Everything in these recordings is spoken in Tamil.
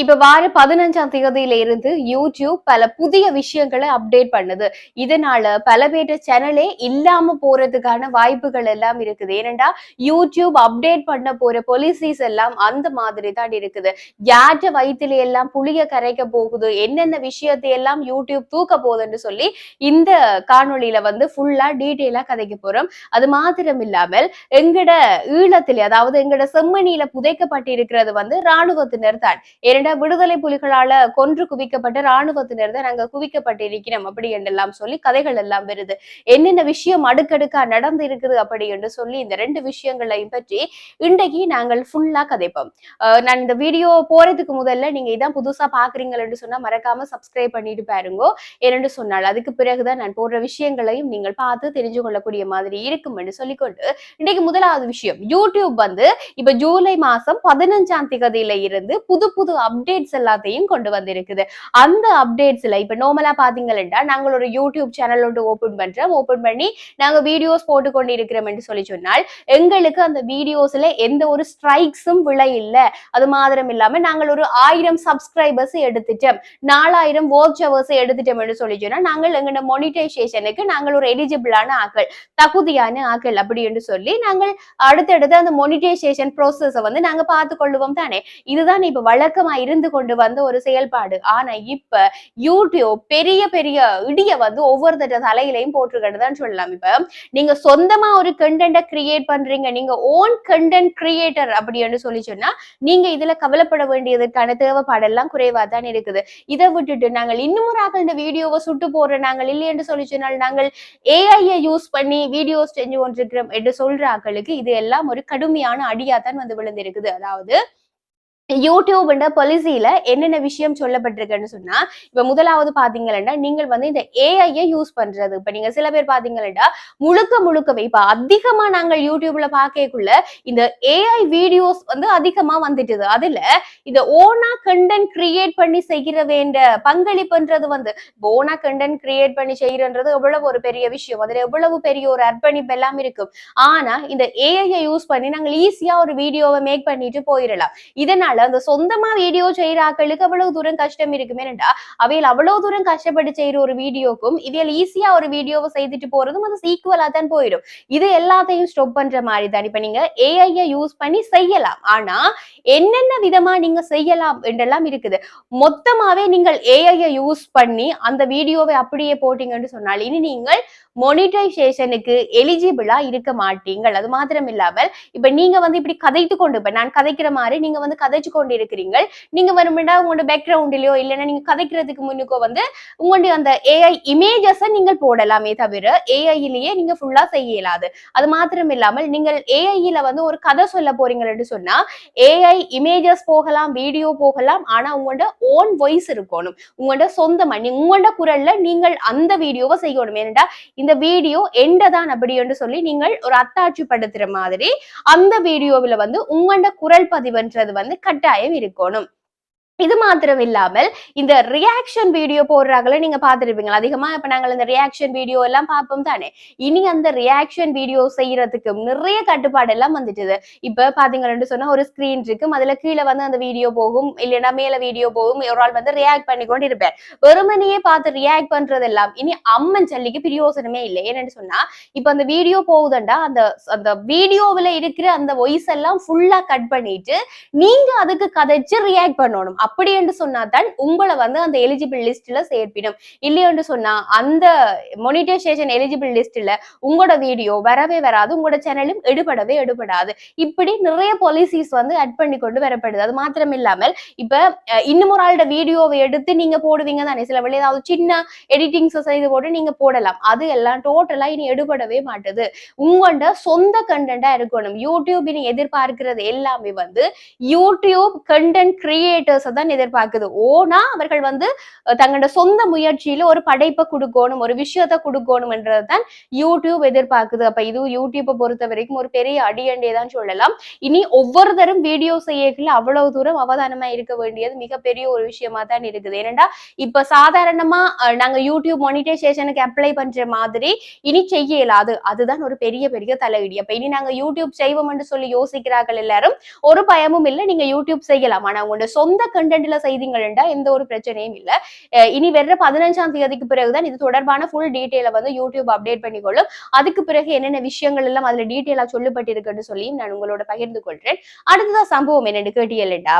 இப்ப வார 15ஆம் தேதியில இருந்து யூடியூப் பல புதிய விஷயங்களை அப்டேட் பண்ணுது. இதனால பல பேர் சேனலே இல்லாம போறதுக்கான வாய்ப்புகள் எல்லாம் இருக்குது. ஏனென்றா யூடியூப் அப்டேட் பண்ண போற பாலிசிஸ் எல்லாம் அந்த மாதிரி தான் இருக்குது. யார்ட வயித்துல எல்லாம் புளிய கரைக்க போகுது, என்னென்ன விஷயத்தை எல்லாம் யூடியூப் தூக்க போகுதுன்னு சொல்லி இந்த காணொளியில வந்து ஃபுல்லா டீட்டெயிலா கதைக்க போறோம். அது மாத்திரம் இல்லாமல் எங்கட ஈழத்திலே அதாவது எங்கட செம்மணியில புதைக்கப்பட்டிருக்கிறது வந்து ராணுவத்தினர் தான். விடுதலை புலிகளால கொன்று குவிக்கப்பட்ட ராணுவத்தினர் தான் நாங்க குவிக்கப்பட்டிருக்கிறோம் அப்படி என்றெல்லாம் சொல்லி கதைகள் எல்லாம் வருது. என்னென்ன விஷயம் அடுக்கடுக்கா நடந்து இருக்குது அப்படி என்று சொல்லி இந்த ரெண்டு விஷயங்களையும் பற்றி இன்றைக்கு நாங்கள் ஃபுல்லா கதைப்போம். நான் இந்த வீடியோ போறதுக்கு முதல்ல நீங்க இதான் புதுசா பாக்குறீங்கன்னு சொன்னா மறக்காம சப்ஸ்கிரைப் பண்ணிட்டு பாருங்க. ஏனென்று சொன்னால் அதுக்கு பிறகுதான் நான் போடுற விஷயங்களையும் நீங்கள் பார்த்து தெரிஞ்சு கொள்ளக்கூடிய மாதிரி இருக்கும் என்று சொல்லிக்கொண்டு இன்னைக்கு முதலாவது விஷயம் யூடியூப் வந்து இப்ப ஜூலை மாசம் 15ஆம் தேதியில இருந்து புது புது அப்டேட்ஸ் எல்லாத்தையும் கொண்டு வந்திருக்குது. அந்த அப்டேட்ஸ்ல இப்ப நார்மலா பாத்தீங்கன்னா நாங்கள் ஒரு யூடியூப் சேனல் ஒன்று ஓபன் பண்றோம். ஓபன் பண்ணி நாங்க வீடியோஸ் போட்டு கொண்டு இருக்கிறோம் என்று சொல்லி சொன்னால் எங்களுக்கு அந்த வீடியோஸ்ல எந்த ஒரு ஸ்ட்ரைக்ஸும் விழ இல்ல. அது மாத்திரம் இல்லாம நாங்கள் ஒரு 1000 சப்ஸ்கிரைபர்ஸ் எடுத்துட்டோம், 4000 வாட்ச் ஹவர்ஸ் எடுத்துட்டோம் என்று சொல்லி சொன்னா நாங்கள் எங்களோட மோனிடைசேஷனுக்கு நாங்கள் ஒரு எலிஜிபிளான ஆக்கள், தகுதியான ஆக்கள் அப்படி என்று சொல்லி நாங்கள் அடுத்தடுத்து அந்த மோனிடைசேஷன் ப்ரோசஸ வந்து நாங்க பார்த்து கொள்ளுவோம் தானே. இதுதான் இப்ப வழக்கமா இருந்து கொண்டு வந்த ஒரு செயல்பாடு. ஆனா இப்ப யூடியூப் பெரிய பெரிய இடிய வந்து ஒவ்வொருத்தர தலையிலையும் போட்டுருக்கதான் சொல்லலாம். இப்ப நீங்க சொந்தமா ஒரு கண்டென்ட கிரியேட் பண்றீங்க, நீங்க ஓன் கண்டென்ட் கிரியேட்டர் அப்படின்னு சொல்லி சொன்னா நீங்க இதுல கவலைப்பட வேண்டியதுக்கான தேவைப்பாடெல்லாம் குறைவா தான் இருக்குது. இதை விட்டுட்டு நாங்கள் இன்னும் ஒரு ஆக்கள் வீடியோவை சுட்டு போடுற நாங்கள் இல்லை என்று சொல்லி சொன்னால் நாங்கள் ஏஐ யூஸ் பண்ணி வீடியோஸ் செஞ்சு கொண்டிருக்கிறோம் என்று சொல்ற ஆக்களுக்கு இது எல்லாம் ஒரு கடுமையான அடியாத்தான் வந்து விழுந்திருக்குது. அதாவது யூடியூப் பாலிசியில என்னென்ன விஷயம் சொல்லப்பட்டிருக்குன்னு சொன்னா இப்ப முதலாவது பாத்தீங்கன்னா நீங்கள் வந்து இந்த ஏஐ யூஸ் பண்றது. இப்ப நீங்க சில பேர் பாத்தீங்கன்னா முழுக்க முழுக்கவே இப்ப அதிகமா நாங்கள் யூடியூப்ல பாக்கக்குள்ள இந்த ஏஐ வீடியோஸ் வந்து அதிகமா வந்துட்டுது. அதுல இந்த ஓனா கண்டென்ட் கிரியேட் பண்ணி செய்கிற வேண்ட பங்களிப்புன்றது வந்து ஓனா கண்டென்ட் கிரியேட் பண்ணி செய்யறது எவ்வளவு ஒரு பெரிய விஷயம், அதுல எவ்வளவு பெரிய ஒரு அர்ப்பணிப்பு எல்லாம் இருக்கும். ஆனா இந்த ஏஐ யூஸ் பண்ணி நாங்கள் ஈஸியா ஒரு வீடியோவை மேக் பண்ணிட்டு போயிடலாம். இதனால அந்த சொந்தமா வீடியோ செய்யற ஆக்களுக்கு அவ்வளவு தூரம் கஷ்டம் இருக்குமேடா. அவையில் அவ்வளவு தூரம் கஷ்டப்பட்டு செய்யற ஒரு வீடியோக்கும் இவையில் ஈஸியா ஒரு வீடியோவை செய்துட்டு போறதும் அது ஈக்குவலா தான் போயிடும். இது எல்லாத்தையும் ஸ்டாப் பண்ற மாதிரி தான் இப்ப நீங்க ஏஐ யூஸ் பண்ணி செய்யலாம். ஆனா என்னென்ன விதமா நீங்க செய்யலாம் என்றெல்லாம் இருக்குது. மொத்தமாவே நீங்கள் ஏஐ யூஸ் பண்ணி அந்த வீடியோவை அப்படியே போட்டீங்கன்னு சொன்னால் இனி நீங்கள் மோனிடைசேஷனுக்கு எலிஜிபிளா இருக்க மாட்டீங்கள். அது மாத்திரம் இல்லாமல் இப்ப நீங்க வந்து இப்படி கதைத்து கொண்டு இப்ப நான் கதைக்கிற மாதிரி நீங்க வந்து கதைச்சு கொண்டு இருக்கிறீங்க. நீங்க வரும்டா உங்களோட பேக்ரவுண்ட்லயோ இல்லைன்னா நீங்க கதைக்கிறதுக்கு முன்னுக்கோ வந்து உங்களுடைய அந்த ஏஐ இமேஜஸ நீங்கள் போடலாமே தவிர ஏஐலயே நீங்க ஃபுல்லா செய்ய இயலாது. அது மாத்திரம் இல்லாமல் நீங்கள் ஏஐல வந்து ஒரு கதை சொல்ல போறீங்கன்னு சொன்னா ஏஐ இமேஜஸ் போகலாம், வீடியோ போகலாம், ஆனா உங்களோட ஓன் வாய்ஸ் இருக்கணும். உங்களோட சொந்தமா உங்களோட குரல்ல நீங்கள் அந்த வீடியோவை செய்யணும். ஏனென்றா இந்த வீடியோ எண்டதான் அப்படி என்று சொல்லி நீங்கள் ஒரு அத்தாட்சி படுத்துற மாதிரி அந்த வீடியோவில் வந்து உங்களோட குரல் பதிவுன்றது வந்து கட்டாயம் இருக்கணும். இது மாத்திரம் இல்லாமல் இந்த ரியாக்ஷன் வீடியோ போடுறாங்கள நீங்க பாத்துருப்பீங்க அதிகமா. இப்ப நாங்கள் இந்த ரியாக்ஷன் வீடியோ எல்லாம் பார்ப்போம் தானே. இனி அந்த ரியாக்ஷன் வீடியோ செய்யறதுக்கு நிறைய கட்டுப்பாடு எல்லாம் வந்துட்டுது. இப்ப பாத்தீங்கன்னு சொன்னா ஒரு ஸ்கிரீன் இருக்கும், அதுல கீழே வந்து அந்த வீடியோ போகும், இல்லைன்னா மேல வீடியோ போகும், ஒரு ஆள் வந்து ரியாக்ட் பண்ணி கொண்டு இருப்பார். வெறுமனையே பார்த்து ரியாக்ட் பண்றது எல்லாம் இனி அம்மன் சல்லிக்கு பிரயோசனமே இல்லை. ஏன்னு சொன்னா இப்ப அந்த வீடியோ போகுதுண்டா அந்த அந்த வீடியோவில் இருக்கிற அந்த வாய்ஸ் எல்லாம் ஃபுல்லா கட் பண்ணிட்டு நீங்க அதுக்கு கதைச்சு ரியாக்ட் பண்ணணும். அப்படி என்று சொன்னாதான் உங்களை வந்து அந்த எலிஜிபிள் லிஸ்ட்ல சேர்ப்பிடும். இல்லையென்று சொன்னா அந்த மோனிடைசேஷன் எலிஜிபிள் லிஸ்ட்ல உங்களோட வீடியோ வரவே வராது, உங்களோட சேனலும் எடுபடாது. இப்படி நிறைய பாலிசிஸ் வந்து அட் பண்ணி கொண்டு வரப்படுது. அது மாத்திரம் இல்லாமல் இப்ப இன்னும் ஒரு ஆளோட வீடியோவை எடுத்து நீங்க போடுவீங்க தானே, சில வேலை ஏதாவது சின்ன எடிட்டிங்ஸ் செய்து போட்டு நீங்க போடலாம். அது எல்லாம் டோட்டலா இனி எடுபடவே மாட்டுது. உங்களோட சொந்த கண்டென்ட்டா இருக்கணும். யூடியூப் இனி எதிர்பார்க்கிறது எல்லாமே வந்து யூடியூப் கண்டென்ட் கிரியேட்டர்ஸ் தான் எதிர்பார்க்குது. ஓனா அவர்கள் வந்து தங்களோட சொந்த முயற்சியில ஒரு படைப்பை கொடுக்கணும், ஒரு விஷயத்தை கொடுக்கணும் என்றதுதான் யூடியூப் எதிர்பார்க்குது. அப்ப இது யூடியூப்பை பொறுத்த வரைக்கும் ஒரு பெரிய அடியண்டே தான் சொல்லலாம். இனி ஒவ்வொருத்தரும் வீடியோ செய்யல அவ்வளவு தூரம் அவதானமா இருக்க வேண்டியது மிகப்பெரிய ஒரு விஷயமா தான் இருக்குது. ஏனென்றா இப்ப சாதாரணமா நாங்க யூடியூப் மானிட்டைசேஷனுக்கு அப்ளை பண்ற மாதிரி இனி செய்ய இயலாது. அதுதான் ஒரு பெரிய பெரிய தலையீடு. அப்ப இனி நாங்க யூடியூப் செய்வோம் என்று சொல்லி யோசிக்கிறார்கள் எல்லாரும், ஒரு பயமும் இல்லை, நீங்க யூடியூப் செய்யலாம். ஆனா உங்களோட சொந்த கண்டென்ட்ல செய்தீங்கன்னா எந்த ஒரு பிரச்சனையும் இல்ல. இனி வர்ற 15ஆம் தேதிக்கு பிறகுதான் இது தொடர்பான ஃபுல் டீடைல வந்து யூடியூப் அப்டேட் பண்ணிக்கொள்ளும். அதுக்கு பிறகு என்னென்ன விஷயங்கள் எல்லாம் அதுல டீடைலா சொல்லப்பட்டிருக்குன்னு சொல்லி நான் உங்களோட பகிர்ந்து கொள்றேன். அடுத்ததா சம்பவம் என்னன்னு கேட்டீங்கன்னா,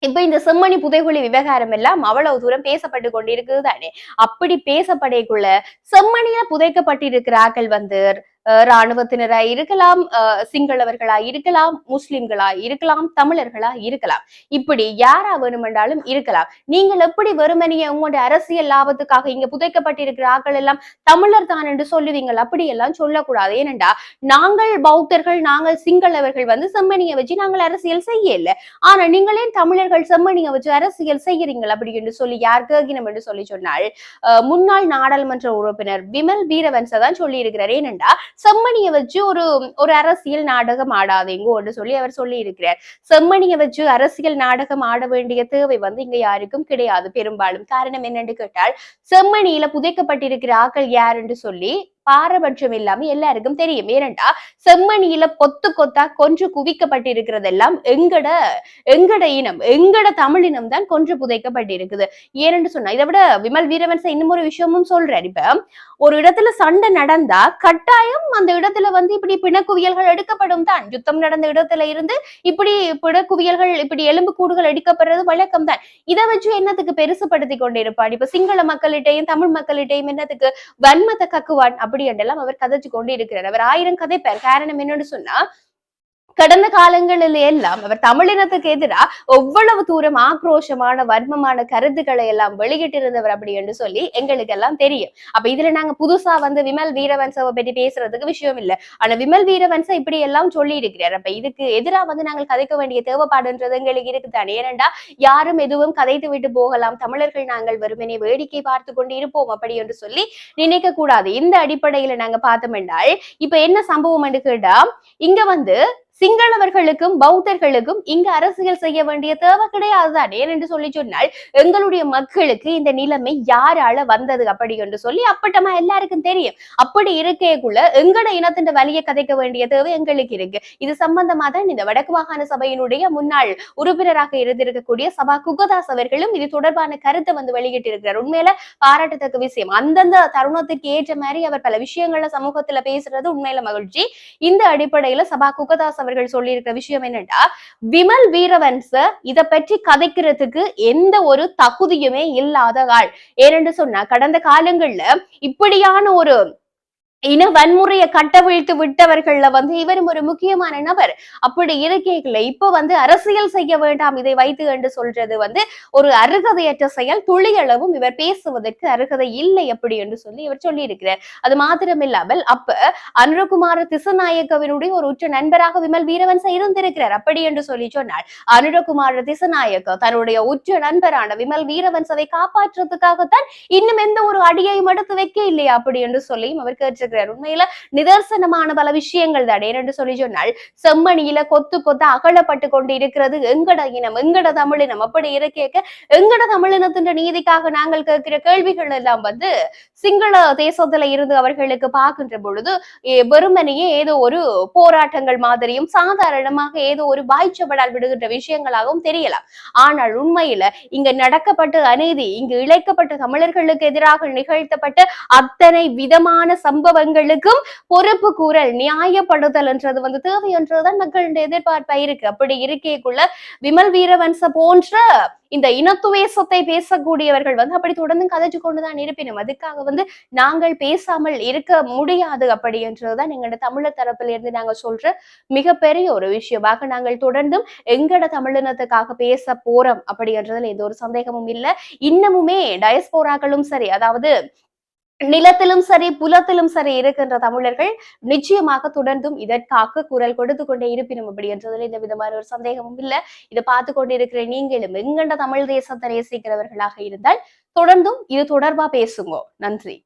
இப்ப இந்த செம்மணி புதைகுழி விவகாரம் எல்லாம் அவ்வளவு தூரம் பேசப்பட்டு கொண்டிருக்குது தானே. அப்படி பேசப்படைக்குள்ள செம்மணியில புதைக்கப்பட்டிருக்கிற ஆக்கள் வந்து இராணுவத்தினரா இருக்கலாம், சிங்களவர்களா இருக்கலாம், முஸ்லிம்களா இருக்கலாம், தமிழர்களா இருக்கலாம். இப்படி யாரா வேணுமென்றாலும் இருக்கலாம். நீங்கள் எப்படி வெறுமனைய உங்களுடைய அரசியல் லாபத்துக்காக இங்க புதைக்கப்பட்டிருக்கிற ஆக்கள் எல்லாம் தமிழர் தான் என்று சொல்லுவீங்கள். அப்படி எல்லாம் சொல்லக்கூடாது. ஏனென்றா நாங்கள் பௌத்தர்கள், நாங்கள் சிங்களவர்கள் வந்து செம்மணியை வச்சு நாங்கள் அரசியல் செய்யல. ஆனா நீங்களே தமிழர்கள் செம்மணியை வச்சு அரசியல் செய்கிறீங்கள் அப்படி என்று சொல்லி யார் கேட்கணும் என்று சொல்லி சொன்னால் முன்னாள் நாடாளுமன்ற உறுப்பினர் விமல் வீரவன்ச தான் சொல்லி இருக்கிறார். ஏனென்றா செம்மணியை வச்சு ஒரு அரசியல் நாடகம் ஆடாதீங்கோ என்று சொல்லி அவர் சொல்லி இருக்கிறார். செம்மணியை வச்சு அரசியல் நாடகம் ஆட வேண்டிய தேவை வந்து இங்க யாருக்கும் கிடையாது பெரும்பாலும். காரணம் என்னன்னு கேட்டால் செம்மணியில புதைக்கப்பட்டிருக்கிற ஆக்கள் யார் என்று சொல்லி பாரபட்சம் இல்லாம எல்லாருக்கும் தெரியும். ஏனென்றா செம்மணியில கொத்து கொத்தா கொன்று குவிக்கப்பட்டிருக்கிறதெல்லாம் எங்கட இனம், எங்கட தமிழினம் தான் கொன்று புதைக்கப்பட்டிருக்குது. ஏனென்று சொன்னா இதை விட விமல் வீரவன்ச இன்னும் ஒரு விஷயமும் சொல்றாரு. இப்ப ஒரு இடத்துல சண்டை நடந்தா கட்டாயம் அந்த இடத்துல வந்து இப்படி பிணக்குவியல்கள் எடுக்கப்படும் தான். யுத்தம் நடந்த இடத்துல இருந்து இப்படி பிணக்குவியல்கள், இப்படி எலும்பு கூடுகள் எடுக்கப்படுறது வழக்கம் தான். இதை வச்சு என்னத்துக்கு பெருசுபடுத்தி கொண்டிருப்பான். இப்ப சிங்கள மக்களிட்டையும் தமிழ் மக்களிட்டையும் என்னத்துக்கு வன்மத்தை கக்குவான் அப்படி என்றெல்லாம் அவர் கதைச்சு கொண்டு இருக்கிறார். அவர் 1000 கதைப்பார். காரணம் என்னன்னு சொன்னா கடந்த காலங்களில் எல்லாம் அவர் தமிழினத்துக்கு எதிராக எவ்வளவு தூரம் ஆக்ரோஷமான வன்மமான கருத்துக்களை எல்லாம் வெளியிட்டிருந்தவர் அப்படி என்று சொல்லி எங்களுக்கு எல்லாம் தெரியும். அப்ப இதுல நாங்க புதுசா வந்து விமல் வீரவன்சவை பற்றி பேசுறதுக்கு விஷயம் இல்லை. ஆனா விமல் வீரவன்ச இப்படி எல்லாம் சொல்லி இருக்கிறார். அப்ப இதுக்கு எதிராக வந்து நாங்கள் கதைக்க வேண்டிய தேவைப்பாடுன்றது எங்களுக்கு இருக்குதானே. ஏனென்றா யாரும் எதுவும் கதைத்து விட்டு போகலாம், தமிழர்கள் நாங்கள் வெறுமனே வேடிக்கை பார்த்து கொண்டு இருப்போம் அப்படி என்று சொல்லி நினைக்க கூடாது. இந்த அடிப்படையில நாங்க பார்த்தோம் என்றால் இப்ப என்ன சம்பவம் என்று கேட்டா இங்க வந்து சிங்களவர்களுக்கும் பௌத்தர்களுக்கும் இங்க அரசியல் செய்ய வேண்டிய தேவை கிடையாதுதான். ஏனென்று சொல்லி சொன்னால் எங்களுடைய மக்களுக்கு இந்த நிலைமை யாரால வந்தது அப்படி என்று சொல்லி அப்பட்டமா எல்லாருக்கும் தெரியும். அப்படி இருக்கேக்குள்ள எங்கட இனத்தின் வலியை கதைக்க வேண்டிய தேவை எங்களுக்கு இருக்கு. இது சம்பந்தமா தான் இந்த வடக்கு மாகாண சபையினுடைய முன்னாள் உறுப்பினராக இருந்திருக்கக்கூடிய சபா குகதாஸ் அவர்களும் இது தொடர்பான கருத்தை வந்து வெளியிட்டிருக்கிறார். உண்மையில பாராட்டத்தக்க விஷயம். அந்தந்த தருணத்திற்கு ஏற்ற மாதிரி அவர் பல விஷயங்கள சமூகத்துல பேசுறது உண்மையில மகிழ்ச்சி. இந்த அடிப்படையில சபா குகதாஸ் அவர்கள் சொல்லி இருக்கிற விஷயம் என்னன்னா விமல் வீரவன்ச இத பற்றி கதைக்கிறதுக்கு எந்த ஒரு தகுதியுமே இல்லாத ஆள். ஏனென்று சொன்னா கடந்த காலங்கள்ல இப்படியான ஒரு இன வன்முறையை கட்டவிழ்த்து விட்டவர்கள்ல வந்து இவரும் ஒரு முக்கியமான நபர். அப்படி இருக்கைகள இப்ப வந்து அரசியல் செய்ய வேண்டாம் இதை வைத்து என்று சொல்றது வந்து ஒரு அருகதையற்ற செயல். துளியளவும் இவர் பேசுவதற்கு அருகதை இல்லை அப்படி என்று சொல்லி இவர் சொல்லி இருக்கிறார். அது மாத்திரமில்லாமல் அப்ப அனுரகுமார திசநாயக்கவினுடைய ஒரு உற்ற நண்பராக விமல் வீரவன்ச இருந்திருக்கிறார். அப்படி என்று சொல்லி சொன்னால் அனுரகுமார திசநாயக்க தன்னுடைய உற்ற நண்பரான விமல் வீரவன்சவை காப்பாற்றுறதுக்காகத்தான் இன்னும் எந்த ஒரு அடியையும் எடுத்து வைக்க இல்லையா அப்படி என்று சொல்லியும் அவர் கேட்டு உண்மையில நிதர்சனமான பல விஷயங்கள் தான். என்று சொல்லி சொன்னால் செம்மணியில கொத்து கொத்து அகலப்பட்டு கொண்டு இருக்கிறது எங்கட இனம், எங்கட தமிழினம். அப்படி இருக்க எங்கட தமிழினத்தின் நீதிக்காக நாங்கள் கேட்கிற கேள்விகள் எல்லாம் வந்து சிங்கள தேசத்துல இருந்து அவர்களுக்கு பார்க்கின்ற பொழுது வெறுமனையே ஏதோ ஒரு போராட்டங்கள் மாதிரியும் சாதாரணமாக ஏதோ ஒரு வாய்ச்சபடால் விடுகின்ற விஷயங்களாகவும் தெரியலாம். ஆனால் உண்மையில இங்க நடக்கப்பட்ட அநீதி, இங்கு இழைக்கப்பட்ட தமிழர்களுக்கு எதிராக நிகழ்த்தப்பட்ட அத்தனை விதமான சம்பவங்களுக்கும் பொறுப்பு கூறல், நியாயப்படுதல் என்றது வந்து தேவை என்றதுதான் மக்களுடைய எதிர்பார்ப்பா இருக்கு. அப்படி இருக்கேக்குள்ள விமல் வீரவன்ச போன்ற இந்த இனத்துவேசத்தை பேசக்கூடியவர்கள் வந்து அப்படி தொடர்ந்து கதைச்சு கொண்டுதான் இருப்பினும் அதுக்காக வந்து நாங்கள் பேசாமல் இருக்க முடியாது அப்படி என்றதுதான் எங்களோட தமிழர் தரப்புல இருந்து நாங்க சொல்ற மிகப்பெரிய ஒரு விஷயமாக நாங்கள் தொடர்ந்தும் எங்கட தமிழினத்துக்காக பேச போறோம் அப்படி என்றதுல எந்த ஒரு சந்தேகமும் இல்லை. இன்னமுமே டயஸ்போராக்களும் சரி, அதாவது நிலத்திலும் சரி புலத்திலும் சரி இருக்கின்ற தமிழர்கள் நிச்சயமாக தொடர்ந்தும் இதற்காக குரல் கொடுத்து கொண்டே இருப்பினும் அப்படி என்றதில் இந்த விதமான ஒரு சந்தேகமும் இல்லை. இதை பார்த்து கொண்டிருக்கிற நீங்களும் எங்கண்ட தமிழ் தேசத்தை நேசிக்கிறவர்களாக இருந்தால் தொடர்ந்தும் இது தொடர்பா பேசுங்க. நன்றி.